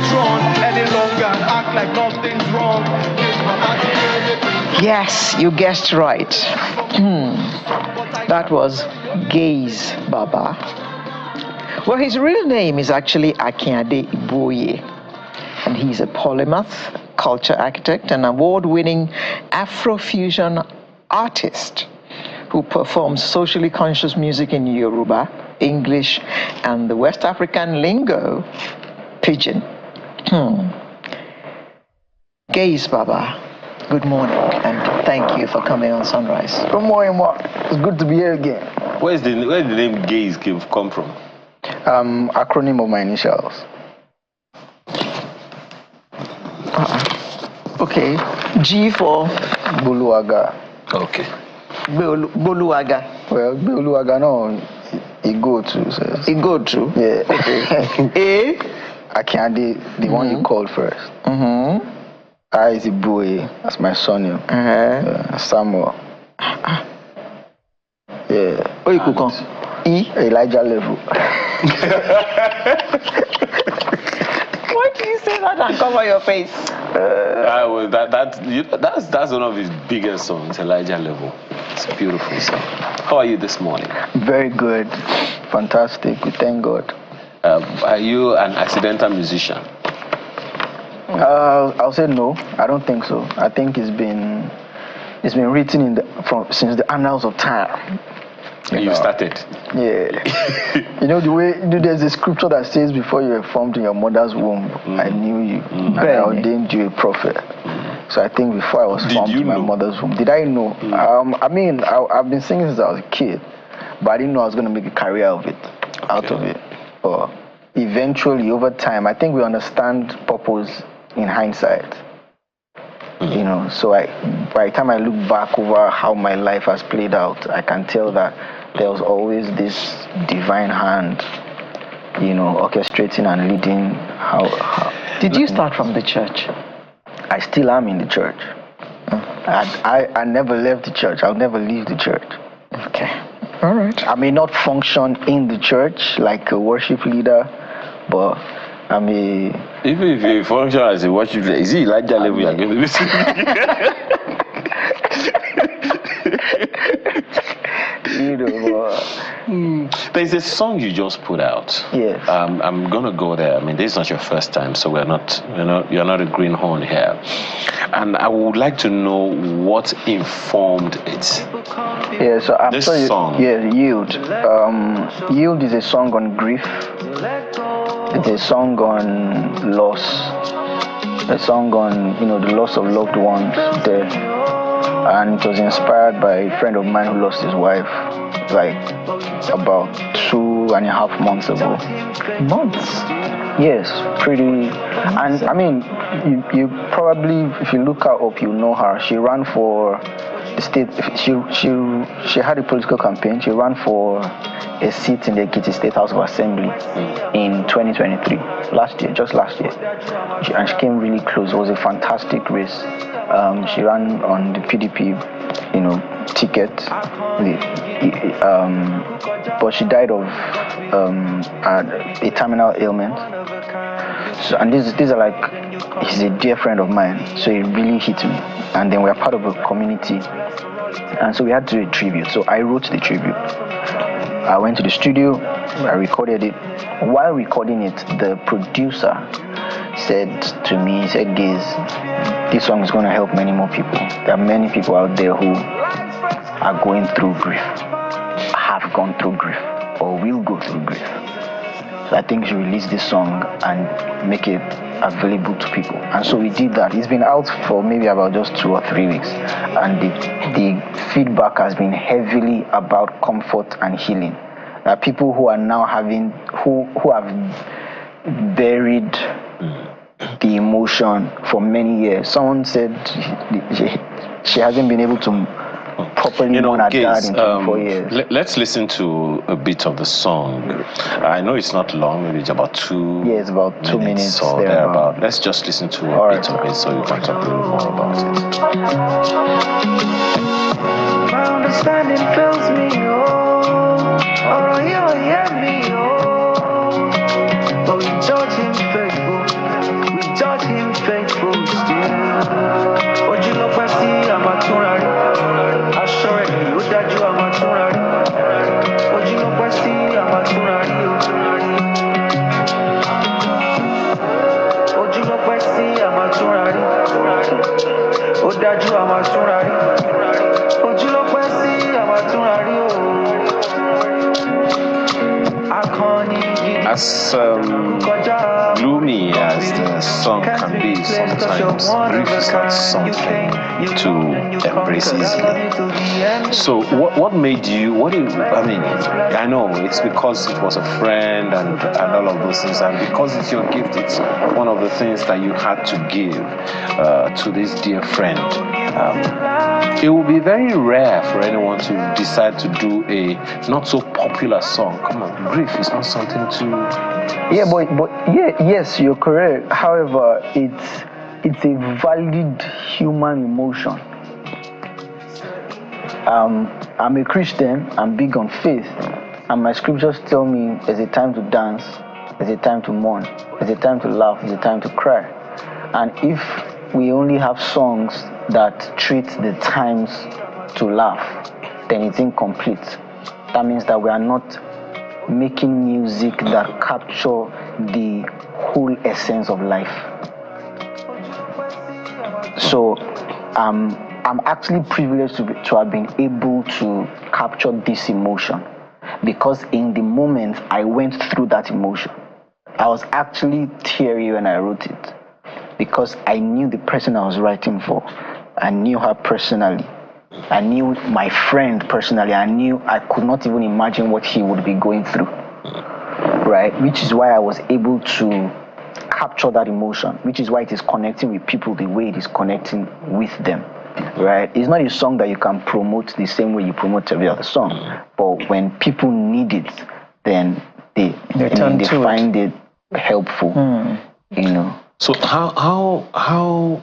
throne any longer and act like nothing's wrong. Yes, you guessed right. That was Gaise Baba. Well, his real name is actually Akinade Iboye, and he's a polymath, culture architect, and award-winning Afrofusion artist who performs socially conscious music in Yoruba, English, and the West African lingo, Pidgin. Gaise Baba, good morning, and thank you for coming on Sunrise. Good morning, Mark. It's good to be here again. Where did the name Gaise come from? Acronym of my initials. Okay, G for Buluaga. Okay. Boluaga. Well, Buluaga, no, it go to. So. It go to? Yeah. A? Akinade, the one you called first. I is Iboye, that's my son. Samuel. Yeah. Where you cook? E? Elijah level. Why do you say that and cover your face? That's one of his biggest songs, Elijah Level. It's a beautiful song. How are you this morning? Very good. Fantastic. We thank God. Are you an accidental musician? I'll say no. I don't think so. I think it's been written since the annals of time. You started. Yeah. There's a scripture that says, before you were formed in your mother's womb, I knew you, and I ordained you a prophet. So I think before I was formed in my mother's womb, did I know? I've been singing since I was a kid, but I didn't know I was going to make a career of it, out of it. But eventually, over time, I think we understand purpose in hindsight. So by the time I look back over how my life has played out, I can tell that there was always this divine hand, orchestrating and leading. Did you start from the church? I still am in the church. I never left the church. I'll never leave the church. Okay. All right. I may not function in the church like a worship leader, but even if you function as a worship leader, is it Elijah level you're going to listen to? There's a song you just put out. Yes. I'm gonna go there. This is not your first time, so you're not a greenhorn here. And I would like to know what informed it. Yeah, so this song. Yield. Yield is a song on grief. It's a song on loss. A song on the loss of loved ones, death. And it was inspired by a friend of mine who lost his wife like about 2.5 months ago. Months? Yes, pretty. And you probably, if you look her up, you know her. She ran for the state. She had a political campaign. She ran for a seat in the Ekiti State House of Assembly in 2023, just last year. And she came really close. It was a fantastic race. She ran on the PDP, ticket, but she died of a terminal ailment. So, and these are like, he's a dear friend of mine, so it really hit me. And then we're part of a community, and so we had to do a tribute. So I wrote the tribute. I went to the studio, I recorded it. While recording it, the producer said to me, Gaise, this song is going to help many more people. There are many people out there who are going through grief, have gone through grief, or will go through grief. So I think you should release this song and make it available to people. And so we did that. It's been out for maybe about just 2 or 3 weeks. And the feedback has been heavily about comfort and healing. There are people who are now who have buried the emotion for many years. Someone said she hasn't been able to properly mourn her dad in 24 years. Let's listen to a bit of the song. I know it's not long, maybe it's about 2 Yeah, it's about 2 minutes or thereabout. Let's just listen to a bit of it so you can talk a little more about it. My understanding fills me, oh, you hear me, oh, but we judge him faithful. dájú a máa túnra rí. Ojú ló pẹ́ sí a máa túnra rí o. Akọni gidi. As gloomy as the song can be, sometimes grief is not something to embrace easily. So, what made you? I mean, I know it's because it was a friend and all of those things, and because it's your gift, it's one of the things that you had to give to this dear friend. It will be very rare for anyone to decide to do a not so popular song. Come on, grief is not something to. Yeah, yes, you're correct. However, it's a valid human emotion. I'm a Christian. I'm big on faith, and my scriptures tell me there's a time to dance, there's a time to mourn, there's a time to laugh, there's a time to cry. And if we only have songs that treat the times to laugh, then it's incomplete. That means that we are not making music that capture the whole essence of life. So I'm actually privileged to have been able to capture this emotion, because in the moment I went through that emotion. I was actually teary when I wrote it, because I knew the person I was writing for. I knew her personally. I knew my friend personally. I could not even imagine what he would be going through. Right? Which is why I was able to capture that emotion, which is why it is connecting with people the way it is connecting with them. Right? It's not a song that you can promote the same way you promote every other song. But when people need it, then they find it helpful. You know. So how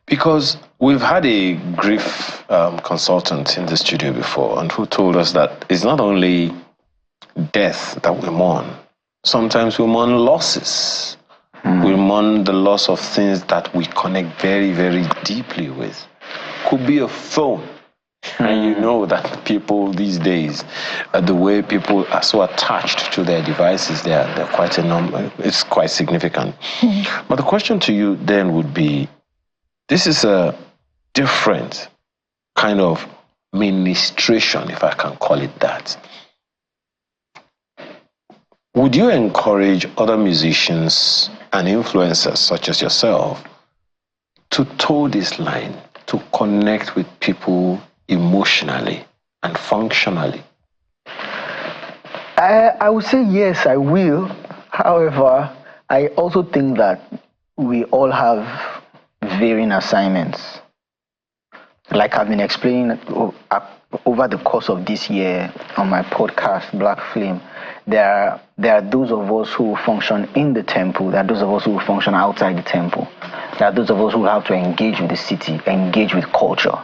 because we've had a grief consultant in the studio before, and who told us that it's not only death that we mourn. Sometimes we mourn losses. We mourn the loss of things that we connect very, very deeply with. Could be a phone. And you know that people these days, the way people are so attached to their devices, they're quite it's quite significant. But the question to you then would be, this is a different kind of ministration, if I can call it that. Would you encourage other musicians and influencers such as yourself to toe this line, to connect with people emotionally and functionally? I would say yes, I will. However, I also think that we all have varying assignments. Like I've been explaining over the course of this year on my podcast, Black Flame, there are those of us who function in the temple, there are those of us who function outside the temple. There are those of us who have to engage with the city, engage with culture.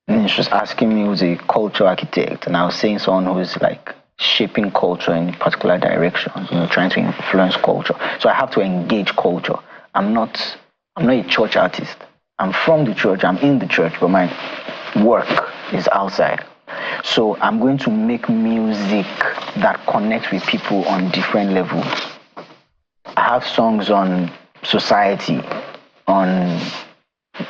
And she was asking me who's a culture architect, and I was saying someone who is like shaping culture in a particular direction, trying to influence culture. So I have to engage culture. I'm not a church artist. I'm from the church, I'm in the church, but my work is outside. So I'm going to make music that connects with people on different levels. I have songs on society, on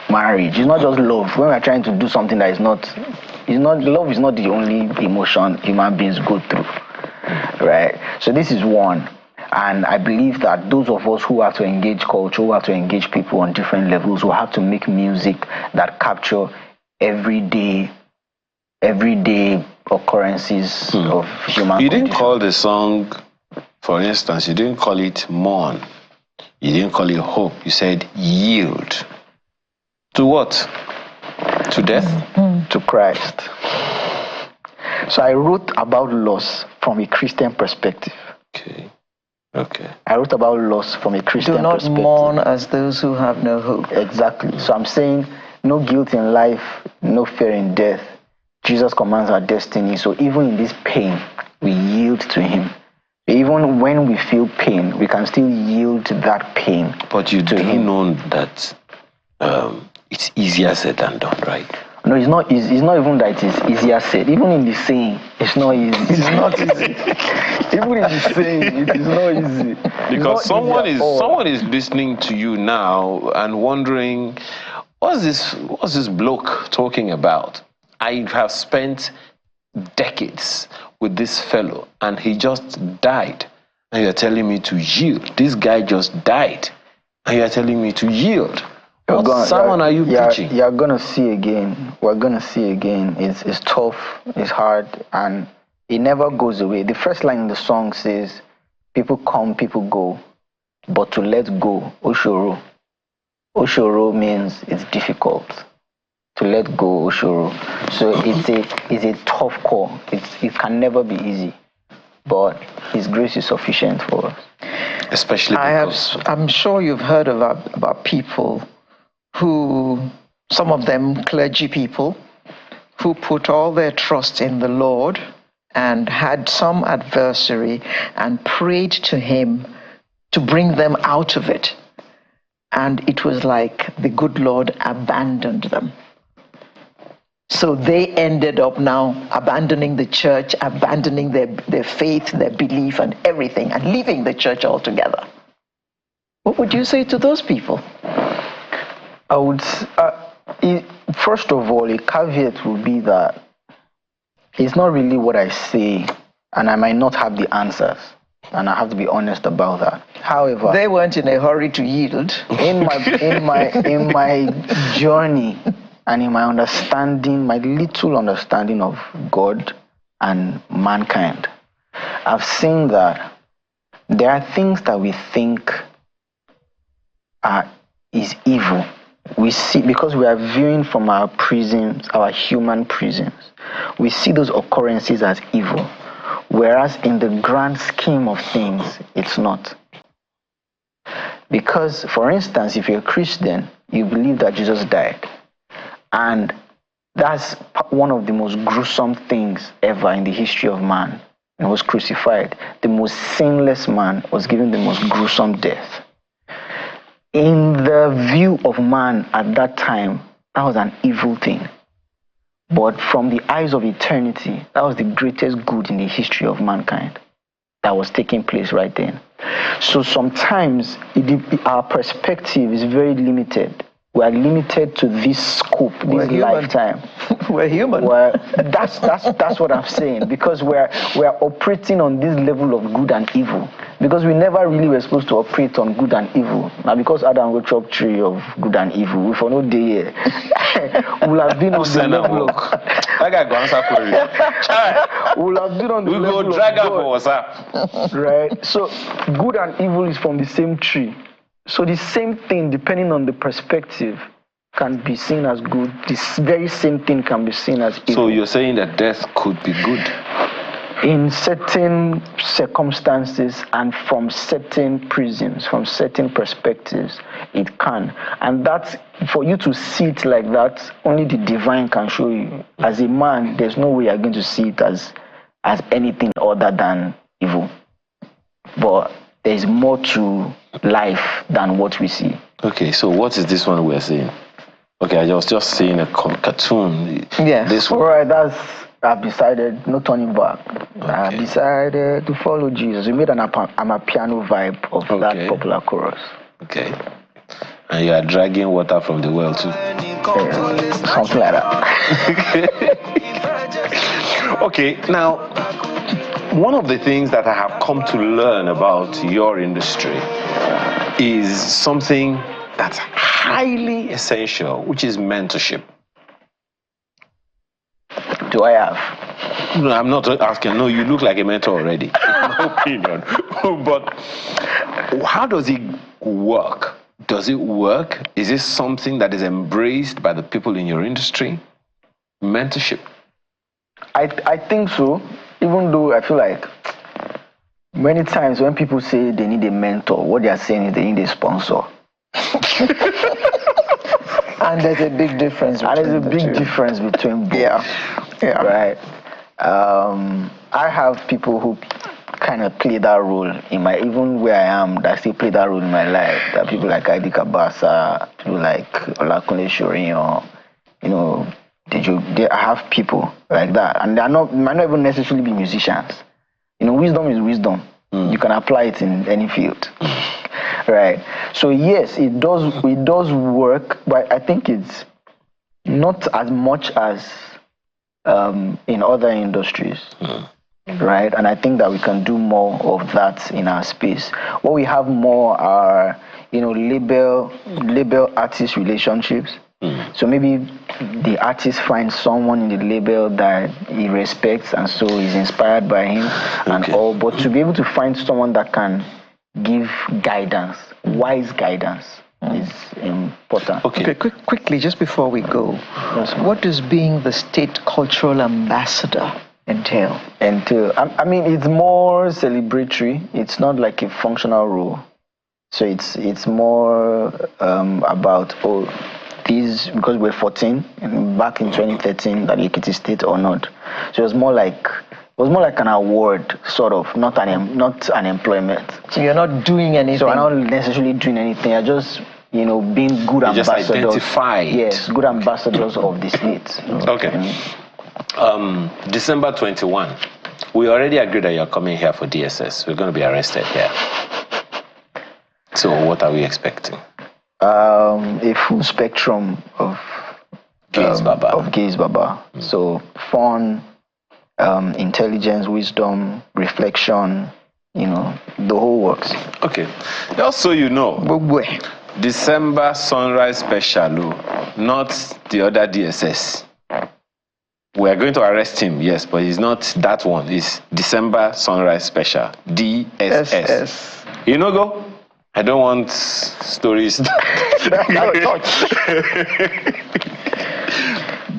marriage. It's not just love. When we're trying to do something that love is not the only emotion human beings go through, right? So this is one. And I believe that those of us who have to engage culture, who have to engage people on different levels, who have to make music that capture everyday occurrences of human You condition. didn't call the song, for instance, you didn't call it mourn. You didn't call it hope. You said yield. To what? To death? To Christ. So I wrote about loss from a Christian perspective. Okay. I wrote about loss from a Christian perspective. Do not mourn as those who have no hope. Exactly. So I'm saying no guilt in life, no fear in death. Jesus commands our destiny. So even in this pain, we yield to him. Even when we feel pain, we can still yield to that pain. But you to do him. know that it's easier said than done, right? No, it's not easy. It's not even that it's easier said. Even in the saying, it's not easy. It's not easy. Even in the saying, it is not easy. Because someone is listening to you now and wondering, what's this bloke talking about? I have spent decades with this fellow and he just died. And you're telling me to yield. This guy just died. And you're telling me to yield. What sermon are you preaching? You're going to see again. We're going to see again. It's tough. It's hard. And it never goes away. The first line in the song says, people come, people go. But to let go, Oshoro. Oshoro means it's difficult. To let go, Oshoro. So it's a tough call. It can never be easy. But His grace is sufficient for us. Especially because... I'm sure you've heard about people who, some of them clergy people, who put all their trust in the Lord and had some adversary and prayed to Him to bring them out of it. And it was like the good Lord abandoned them. So they ended up now abandoning the church, abandoning their faith, their belief and everything, and leaving the church altogether. What would you say to those people? I would, first of all, a caveat would be that it's not really what I say, and I might not have the answers, and I have to be honest about that. However, they weren't in a hurry to yield. In my journey and in my understanding, my little understanding of God and mankind, I've seen that there are things that we think is evil. We see, because we are viewing from our prisons, our human prisons, we see those occurrences as evil, whereas in the grand scheme of things, it's not. Because, for instance, if you're a Christian, you believe that Jesus died, and that's one of the most gruesome things ever in the history of man. He was crucified. The most sinless man was given the most gruesome death. In the view of man at that time, that was an evil thing. But from the eyes of eternity, that was the greatest good in the history of mankind that was taking place right then. So sometimes our perspective is very limited. We are limited to this scope, this lifetime. We're human. That's what I'm saying, because we're operating on this level of good and evil. Because we never really were supposed to operate on good and evil. Now, because Adam will chop tree of good and evil, we for no day here. We'll have been on the level of... That guy go answer for you. We'll have been on the level of... We go drag up for WhatsApp. Right? So, good and evil is from the same tree. So the same thing, depending on the perspective, can be seen as good. This very same thing can be seen as evil. So you're saying that death could be good? In certain circumstances and from certain prisons, from certain perspectives, it can. And that's, for you to see it like that, only the divine can show you. As a man, there's no way you're going to see it as anything other than evil. But there's more to life than what we see. Okay, so what is this one we're seeing? Okay, I was just seeing a cartoon. Yeah. This one. All right, I've decided, no turning back. Okay. I've decided to follow Jesus. We made an amapiano vibe of that popular chorus. Okay. And you are dragging water from the well too? Something like that. Okay, now, one of the things that I have come to learn about your industry is something that's highly essential, which is mentorship. Do I have? No, I'm not asking. No, you look like a mentor already, in my opinion. But how does it work? Does it work? Is this something that is embraced by the people in your industry? Mentorship? I think so. Even though I feel like many times when people say they need a mentor, what they are saying is they need a sponsor. And there's a big difference between both. Yeah. Right. I have people who kind of play that role in my, even where I am, that still play that role in my life. That people like Adi Kabasa, people like Olakunle Shorinyo, you know, I have people like that, and might not even necessarily be musicians. You know, wisdom is wisdom. You can apply it in any field, right? So yes, it does work, but I think it's not as much as in other industries. Right, and I think that we can do more of that in our space. What we have more are, label artist relationships. So maybe the artist finds someone in the label that he respects and so is inspired by him and all. But to be able to find someone that can give guidance, wise guidance, is important. Okay, quickly, just before we go, what does being the state cultural ambassador entail? I mean, it's more celebratory. It's not like a functional role. So it's more about these, because we're 14 and back in 2013 that Ekiti State honored. So it was more like an award, sort of, not an employment. So you're not doing anything. So I'm not necessarily doing anything. I just being good ambassadors. Just identified. Yes, good ambassadors of the state. Okay. December 21. We already agreed that you're coming here for DSS. We're going to be arrested here. So what are we expecting? A full spectrum of Gaise Baba. So fun, intelligence, wisdom, reflection, the whole works. Okay. Just so you know, December Sunrise Special, not the other DSS. We are going to arrest him, yes, but it's not that one. It's December Sunrise Special, DSS. You know, go? I don't want stories.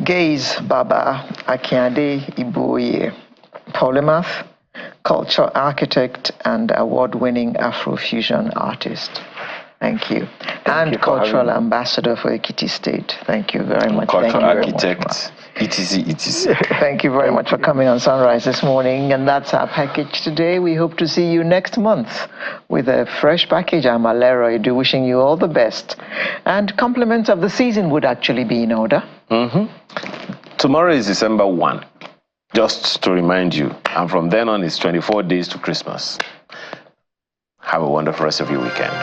Gaise Baba Akiade Iboye, polymath, culture architect, and award-winning Afrofusion artist. Thank you. And cultural ambassador for Ekiti State. Thank you very much. Cultural architect, etc. Thank you very much for coming on Sunrise this morning. And that's our package today. We hope to see you next month with a fresh package. I'm Alero Edu, wishing you all the best. And compliments of the season would actually be in order. Tomorrow is December 1, just to remind you. And from then on, it's 24 days to Christmas. Have a wonderful rest of your weekend.